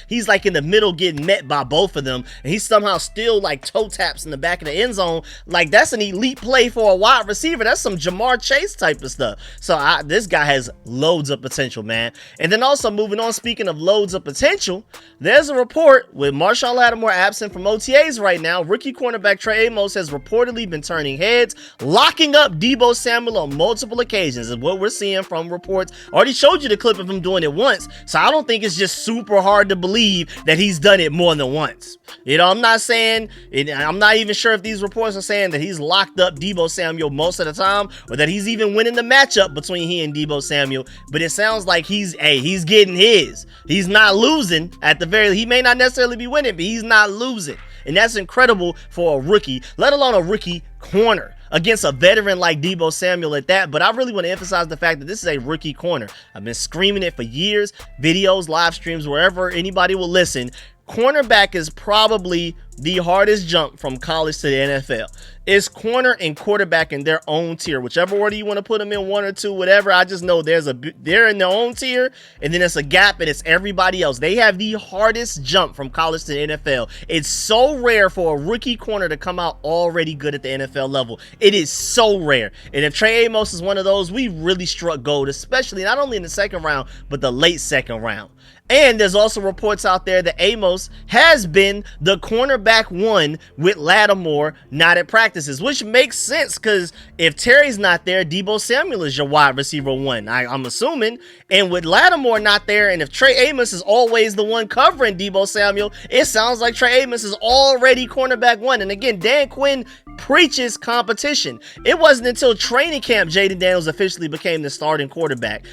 Speaker 1: he's like in the middle getting met by both of them, and he somehow still like toe taps in the back of the end zone. Like that's an elite play for a wide receiver. That's some Jamar Chase type of stuff. So this guy has loads of potential, man. And then also moving on, speaking of loads of potential, there's a report with Marshawn Lattimore absent from OTAs right now. Rookie cornerback Trey Amos has reportedly been turning heads, locking up Deebo Samuel on multiple occasions is what we're seeing from reports. Already showed you the clip of him doing it once, so I don't think it's just super hard to believe that he's done it more than once. I'm not saying, I'm not even sure if these reports are saying that he's locked up Deebo Samuel most of the time, or that he's even winning the matchup between he and Deebo Samuel, but it sounds like he's getting his. He's not losing at the very, he may not necessarily be winning, but he's not losing. And that's incredible for a rookie, let alone a rookie corner against a veteran like Deebo Samuel at that. But I really want to emphasize the fact that this is a rookie corner. I've been screaming it for years, videos, live streams, wherever anybody will listen. Cornerback is probably the hardest jump from college to the NFL. It's corner and quarterback in their own tier. Whichever order you want to put them in, 1 or 2, whatever. I just know they're in their own tier, and then it's a gap, and it's everybody else. They have the hardest jump from college to the NFL. It's so rare for a rookie corner to come out already good at the NFL level. It is so rare. And if Trey Amos is one of those, we really struck gold, especially not only in the second round, but the late second round. And there's also reports out there that Amos has been the cornerback 1 with Lattimore not at practices, which makes sense because if Terry's not there, Deebo Samuel is your wide receiver 1, I'm assuming. And with Lattimore not there, and if Trey Amos is always the one covering Deebo Samuel, it sounds like Trey Amos is already cornerback 1. And again, Dan Quinn preaches competition. It wasn't until training camp Jaden Daniels officially became the starting quarterback.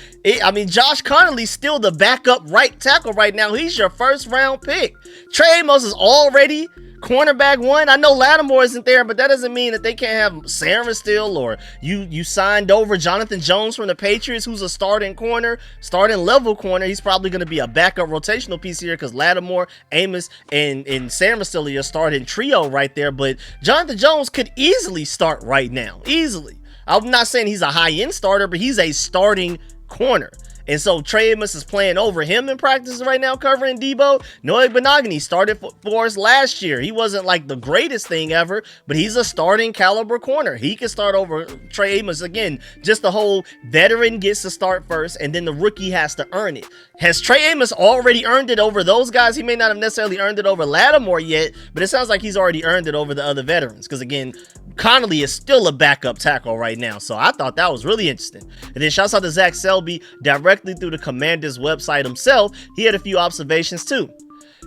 Speaker 1: Josh Connolly's still the backup right tackle right now. He's your first round pick. Trey Amos is already cornerback 1. I know Lattimore isn't there, but that doesn't mean that they can't have Sarah still, or you signed over Jonathan Jones from the Patriots, who's a starting level corner. He's probably going to be a backup rotational piece here because Lattimore, Amos, and Sam are still your starting trio right there. But Jonathan Jones could easily start right now. Easily. I'm not saying he's a high-end starter, but he's a starting corner. And so Trey Amos is playing over him in practice right now, covering Deebo. Noah Benogany started for us last year. He wasn't like the greatest thing ever, but he's a starting caliber corner. He can start over Trey Amos. Again, just the whole veteran gets to start first, and then the rookie has to earn it. Has Trey Amos already earned it over those guys? He may not have necessarily earned it over Lattimore yet, but it sounds like he's already earned it over the other veterans. Because again, Connolly is still a backup tackle right now. So I thought that was really interesting. And then shouts out to Zach Selby directly through the Commanders website himself. He had a few observations too.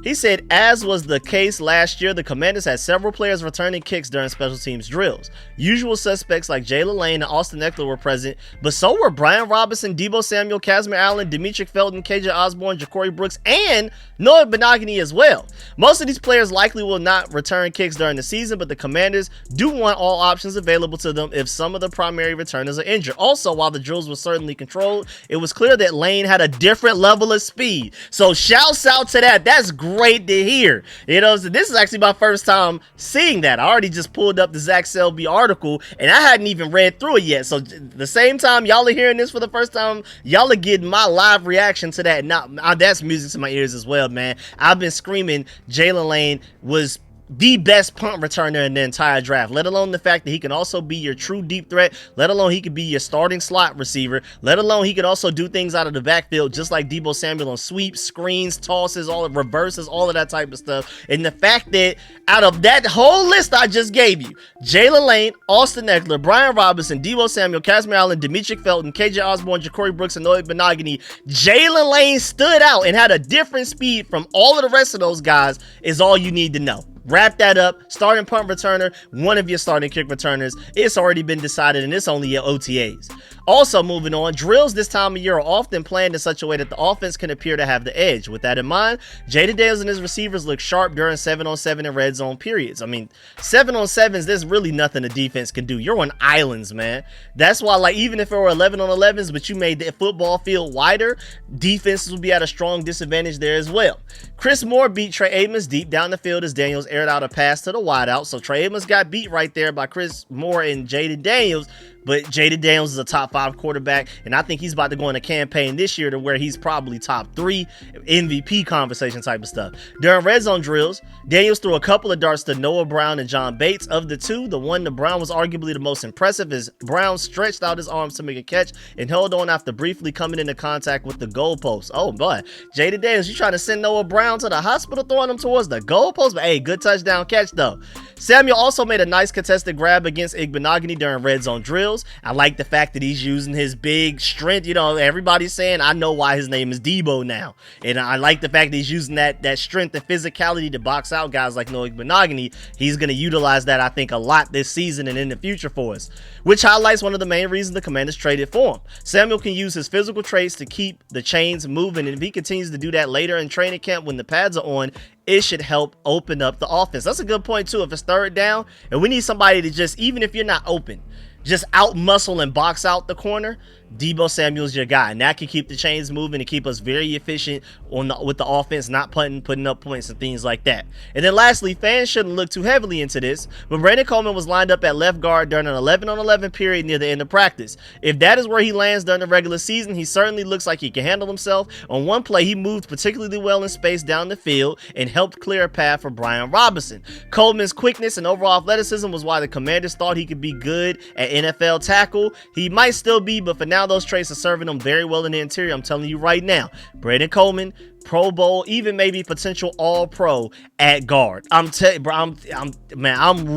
Speaker 1: He said, as was the case last year, the Commanders had several players returning kicks during special teams drills. Usual suspects like Jalen Lane and Austin Eckler were present, but so were Brian Robinson, Deebo Samuel, Casimir Allen, Demetric Felton, KJ Osborne, Ja'Cory Brooks, and Noah Benogany as well. Most of these players likely will not return kicks during the season, but the Commanders do want all options available to them if some of the primary returners are injured. Also, while the drills were certainly controlled, it was clear that Lane had a different level of speed. So shouts out to that. That's great to hear. So this is actually my first time seeing that. I already just pulled up the Zach Selby article and I hadn't even read through it yet. So the same time y'all are hearing this for the first time, y'all are getting my live reaction to that. Now that's music to my ears as well, man. I've been screaming Jalen Lane was the best punt returner in the entire draft, let alone the fact that he can also be your true deep threat, let alone he could be your starting slot receiver, let alone he could also do things out of the backfield just like Deebo Samuel on sweeps, screens, tosses, all the reverses, all of that type of stuff. And the fact that out of that whole list I just gave you, Jalen Lane, Austin Eckler, Brian Robinson, Deebo Samuel, Casimir Allen, Demetric Felton, KJ Osborne, Ja'Cory Brooks, and Noah Benogany, Jalen Lane stood out and had a different speed from all of the rest of those guys is all you need to know. Wrap that up. Starting punt returner, one of your starting kick returners. It's already been decided, and it's only your OTAs. Also, moving on, drills this time of year are often planned in such a way that the offense can appear to have the edge. With that in mind, Jaden Daniels and his receivers look sharp during 7-on-7 and red zone periods. 7-on-7s, there's really nothing the defense can do. You're on islands, man. That's why, even if it were 11-on-11s, but you made the football field wider, defenses would be at a strong disadvantage there as well. Chris Moore beat Trey Amos deep down the field as Daniels aired out a pass to the wideout. So Trey Amos got beat right there by Chris Moore and Jaden Daniels. But Jaden Daniels is a top 5 quarterback, and I think he's about to go on a campaign this year to where he's probably top 3 MVP conversation type of stuff. During red zone drills, Daniels threw a couple of darts to Noah Brown and John Bates. Of the two, the one to Brown was arguably the most impressive as Brown stretched out his arms to make a catch and held on after briefly coming into contact with the goalpost. Oh boy, Jaden Daniels, you trying to send Noah Brown to the hospital throwing him towards the goalpost? But hey, good touchdown catch though. Samuel also made a nice contested grab against Igbenogany during red zone drills. I like the fact that he's using his big strength. Everybody's saying I know why his name is Deebo now. And I like the fact that he's using that strength and physicality to box out guys like Noah Igbenogany. He's going to utilize that, I think, a lot this season and in the future for us, which highlights one of the main reasons the Commanders traded for him. Samuel can use his physical traits to keep the chains moving, and if he continues to do that later in training camp when the pads are on, it should help open up the offense. That's a good point too. If it's third down and we need somebody to just, even if you're not open, just out muscle and box out the corner, Deebo Samuel's your guy, and that can keep the chains moving and keep us very efficient with the offense, not putting up points and things like that. And then lastly, fans shouldn't look too heavily into this, but Brandon Coleman was lined up at left guard during an 11-on-11 period near the end of practice. If that is where he lands during the regular season, he certainly looks like he can handle himself. On one play, he moved particularly well in space down the field and helped clear a path for Brian Robinson. Coleman's quickness and overall athleticism was why the Commanders thought he could be good at NFL tackle. He might still be, but for now, now those traits are serving them very well in the interior. I'm telling you right now, Brandon Coleman, Pro Bowl, even maybe potential All-Pro at guard. I'm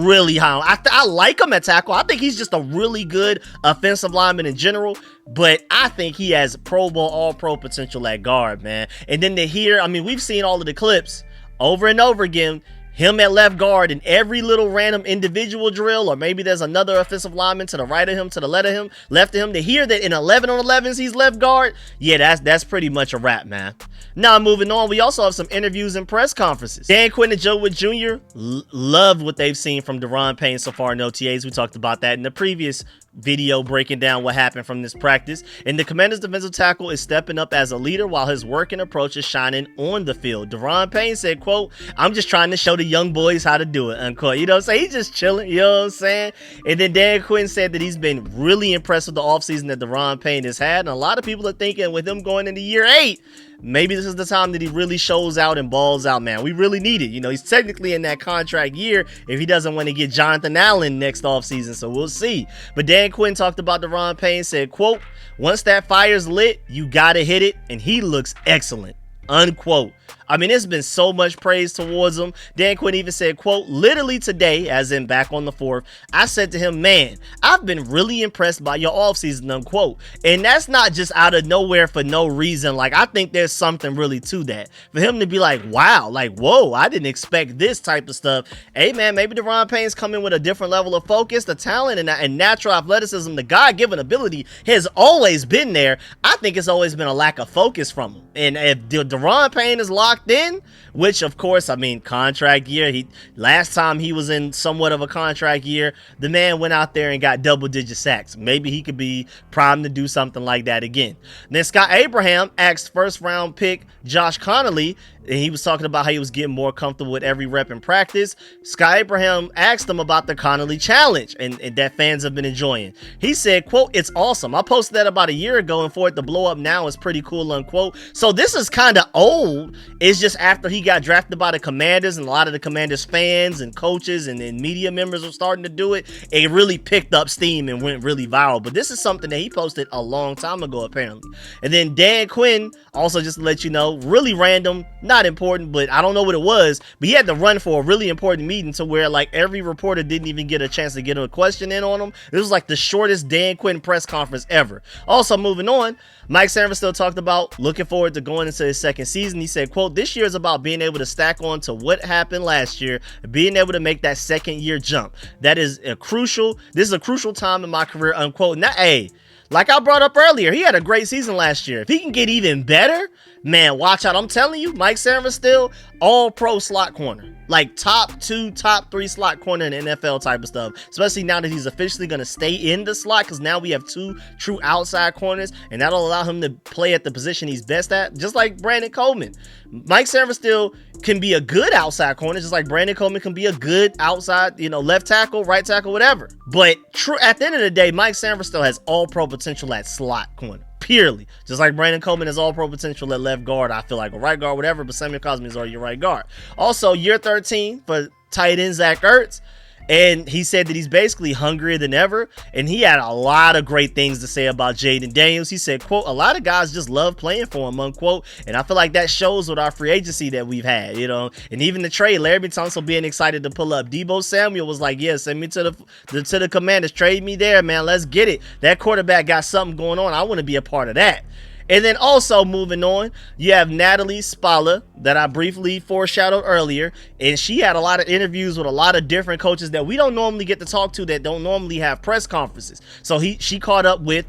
Speaker 1: really high. I like him at tackle. I think he's just a really good offensive lineman in general, but I think he has Pro Bowl, All-Pro potential at guard, man. And then to hear, I mean, we've seen all of the clips over and over again, him at left guard in every little random individual drill, or maybe there's another offensive lineman to the right of him, to the left of him, to hear that in 11 on 11s he's left guard, yeah, that's pretty much a wrap, man. Now, moving on, we also have some interviews and press conferences. Dan Quinn and Joe Wood Jr. loved what they've seen from Deon Payne so far in OTAs. We talked about that in the previous video breaking down what happened from this practice. And the Commanders defensive tackle is stepping up as a leader while his work and approach is shining on the field. Deon Payne said, quote, "I'm just trying to show the young boys how to do it," unquote. You know what I'm saying? He's just chilling, you know what I'm saying? And then Dan Quinn said that he's been really impressed with the offseason that Deon Payne has had. And a lot of people are thinking with him going into year 8, maybe this is the time that he really shows out and balls out, man. We really need it. You know, he's technically in that contract year if he doesn't want to get Jonathan Allen next offseason, so we'll see. But Dan Quinn talked about Deon Payne, said, quote, "Once that fire's lit, you gotta hit it, and he looks excellent," unquote. I mean, there's been so much praise towards him. Dan Quinn even said, quote, "Literally today," as in back on the 4th, "I said to him, man, I've been really impressed by your offseason," unquote. And that's not just out of nowhere for no reason. Like, I think there's something really to that. For him to be like, wow, like, whoa, I didn't expect this type of stuff. Hey, man, maybe Deon Payne's coming with a different level of focus. The talent and natural athleticism, the God-given ability has always been there. I think it's always been a lack of focus from him. And if Deon Payne is locked in, which of course, I mean, contract year, last time he was in somewhat of a contract year, the man went out there and got double-digit sacks. Maybe he could be primed to do something like that again. Then Scott Abraham asked first-round pick Josh Connolly, and he was talking about how he was getting more comfortable with every rep in practice. Scott Abraham asked him about the Connolly challenge, and that fans have been enjoying. He said, quote, "It's awesome. I posted that about a year ago, and for it to blow up now is pretty cool," unquote. So this is kind of old. It's just after he got drafted by the Commanders, and a lot of the Commanders fans and coaches and media members were starting to do it, it really picked up steam and went really viral. But this is something that he posted a long time ago, apparently. And then Dan Quinn, also just to let you know, really random, not important, but I don't know what it was, but he had to run for a really important meeting to where like every reporter didn't even get a chance to get a question in on him. This was like the shortest Dan Quinn press conference ever. Also, moving on, Mike Sanford still talked about looking forward to going into his second season. He said, quote, "This year is about being able to stack on to what happened last year, being able to make that second year jump. This is a crucial time in my career," unquote. Now, hey, like I brought up earlier, he had a great season last year. If he can get even better, man, watch out. I'm telling you, Mike Sanford still all-pro slot corner. Like top 2, top 3 slot corner in the NFL type of stuff. Especially now that he's officially going to stay in the slot, because now we have 2 true outside corners, and that'll allow him to play at the position he's best at, just like Brandon Coleman. Mike Sanford still can be a good outside corner, just like Brandon Coleman can be a good outside, you know, left tackle, right tackle, whatever. But at the end of the day, Mike Sanford still has all-pro potential at slot corner. Purely. Just like Brandon Coleman has all-pro potential at left guard, I feel like, or right guard, whatever, but Samuel Cosme is already your right guard. Also, year 13 for tight end Zach Ertz. And he said that he's basically hungrier than ever. And he had a lot of great things to say about Jaden Daniels. He said, quote, "A lot of guys just love playing for him," unquote. And I feel like that shows with our free agency that we've had, you know. And even the trade, Larry Tunsil being excited to pull up. Deebo Samuel was like, "Yeah, send me to the Commanders. Trade me there, man. Let's get it. That quarterback got something going on. I want to be a part of that." And then also moving on, you have Natalie Spalla that I briefly foreshadowed earlier. And she had a lot of interviews with a lot of different coaches that we don't normally get to talk to, that don't normally have press conferences. So she caught up with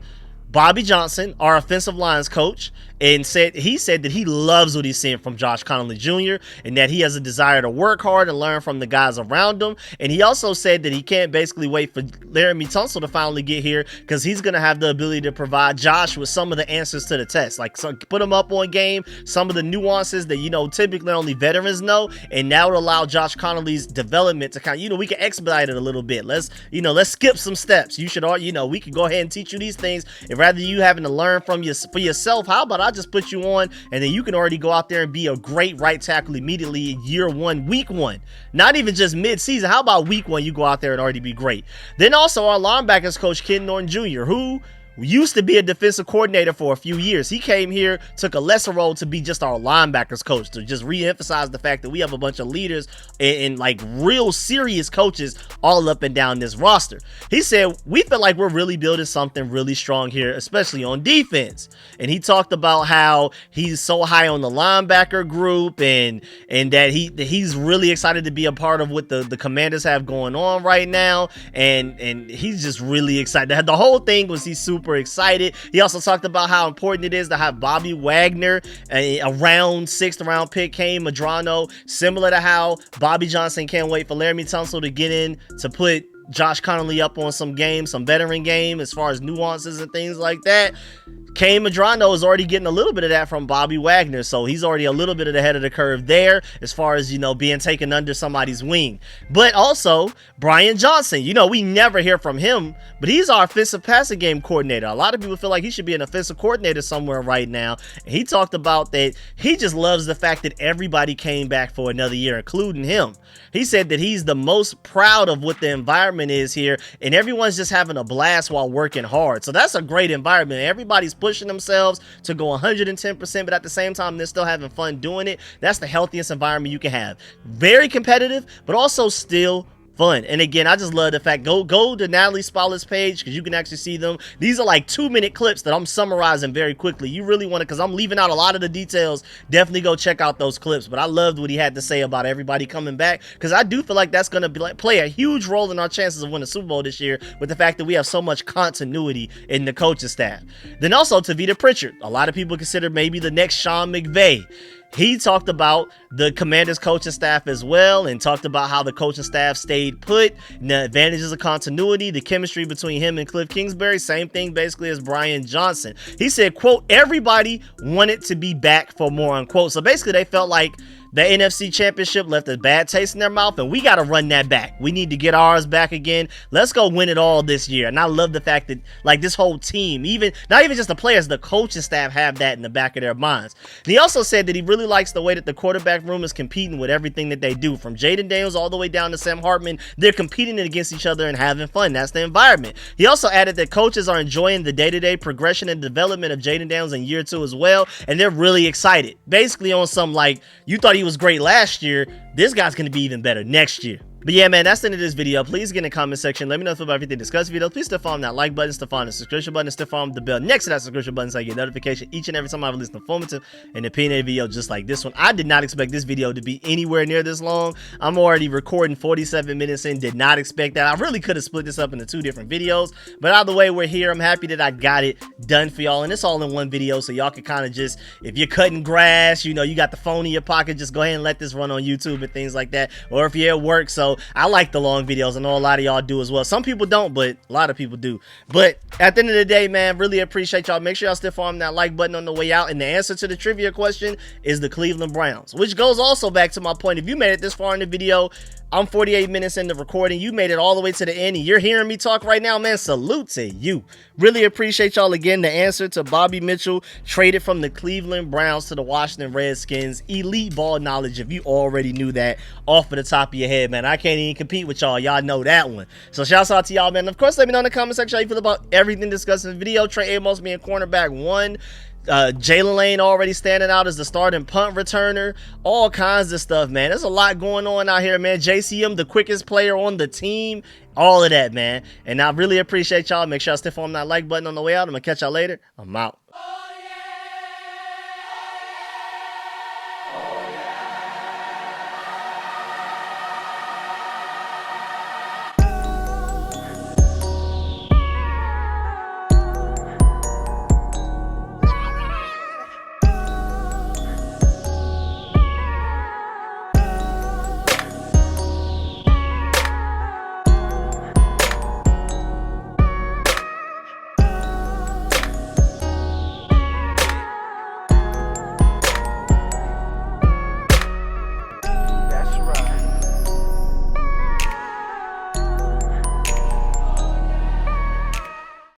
Speaker 1: Bobby Johnson, our offensive lines coach, and he said that he loves what he's seeing from Josh Connolly Jr. and that he has a desire to work hard and learn from the guys around him. And he also said that he can't basically wait for Laramie Tunsil to finally get here, because he's going to have the ability to provide Josh with some of the answers to the test, like put him up on game, some of the nuances that, you know, typically only veterans know, and that would allow Josh Connolly's development to kind of, you know, we can expedite it a little bit. Let's skip some steps. You should, you know, we can go ahead and teach you these things, and rather than you having to learn for yourself, how about I just put you on, and then you can already go out there and be a great right tackle immediately in year 1, week 1. Not even just mid-season. How about week 1, you go out there and already be great? Then also our linebackers coach, Ken Norton Jr., who used to be a defensive coordinator for a few years. He came here, took a lesser role to be just our linebackers coach, to just re-emphasize the fact that we have a bunch of leaders and like real serious coaches all up and down this roster. He said, we feel like we're really building something really strong here, especially on defense. And he talked about how he's so high on the linebacker group and that he's really excited to be a part of what the Commanders have going on right now. And he's just really excited. The whole thing was he's super excited. He also talked about how important it is to have Bobby Wagner, a round 6th round pick, came Madrano, similar to how Bobby Johnson can't wait for Laramie Tunsil to get in to put Josh Connolly up on some game, some veteran game as far as nuances and things like that. Kane Madrano is already getting a little bit of that from Bobby Wagner, so he's already a little bit of the head of the curve there as far as, you know, being taken under somebody's wing. But also, Brian Johnson, you know, we never hear from him, but he's our offensive passing game coordinator. A lot of people feel like he should be an offensive coordinator somewhere right now. And he talked about that he just loves the fact that everybody came back for another year, including him. He said that he's the most proud of what the environment is here, and everyone's just having a blast while working hard. So that's a great environment. Everybody's pushing themselves to go 110%, but at the same time, they're still having fun doing it. That's the healthiest environment you can have. Very competitive, but also still fun. And again, I just love the fact, go to Natalie Spallett's page because you can actually see them. These are like 2-minute clips that I'm summarizing very quickly. You really want to, because I'm leaving out a lot of the details, definitely go check out those clips. But I loved what he had to say about everybody coming back, because I do feel like that's going to play a huge role in our chances of winning the Super Bowl this year, with the fact that we have so much continuity in the coaching staff. Then also Tavita Pritchard, a lot of people consider maybe the next Sean McVay. He talked about the Commanders coaching staff as well, and talked about how the coaching staff stayed put, and the advantages of continuity, the chemistry between him and Cliff Kingsbury, same thing basically as Brian Johnson. He said, quote, everybody wanted to be back for more, unquote. So basically they felt like the NFC Championship left a bad taste in their mouth, and we got to run that back. We need to get ours back again. Let's go win it all this year. And I love the fact that, like, this whole team, not even just the players, the coaching staff have that in the back of their minds. And he also said that he really likes the way that the quarterback room is competing with everything that they do. From Jaden Daniels all the way down to Sam Hartman, they're competing against each other and having fun. That's the environment. He also added that coaches are enjoying the day-to-day progression and development of Jaden Daniels in year 2 as well, and they're really excited. Basically on some, like, you thought he was great last year, this guy's going to be even better next year. But yeah, man, that's the end of this video. Please get in the comment section. Let me know if you about everything discussed in the video. Please still follow that like button, still follow the subscription button, still follow the bell next to that subscription button so you get notification each and every time I release an informative and opinionated video just like this one. I did not expect this video to be anywhere near this long. I'm already recording 47 minutes in. Did not expect that. I really could have split this up into 2 different videos. But either way, we're here. I'm happy that I got it done for y'all. And it's all in one video, so y'all can kind of just, if you're cutting grass, you know, you got the phone in your pocket, just go ahead and let this run on YouTube and things like that. Or if you're at work. So I like the long videos. I know a lot of y'all do as well. Some people don't, but a lot of people do. But at the end of the day, man, really appreciate y'all. Make sure y'all still follow that like button on the way out. And the answer to the trivia question is the Cleveland Browns, which goes also back to my point. If you made it this far in the video, I'm 48 minutes into recording. You made it all the way to the end and you're hearing me talk right now, man. Salute to you. Really appreciate y'all. Again, the answer to Bobby Mitchell traded from the Cleveland Browns to the Washington Redskins. Elite ball knowledge, if you already knew that off of the top of your head, man. I can't even compete with y'all. Y'all know that one. So shouts out to y'all, man. Of course, let me know in the comment section how you feel about everything discussed in the video. Trey Amos being cornerback 1. Jalen Lane already standing out as the starting punt returner. All kinds of stuff, man. There's a lot going on out here, man. JCM, the quickest player on the team. All of that, man. And I really appreciate y'all. Make sure I still follow that like button on the way out. I'm gonna catch y'all later. I'm out.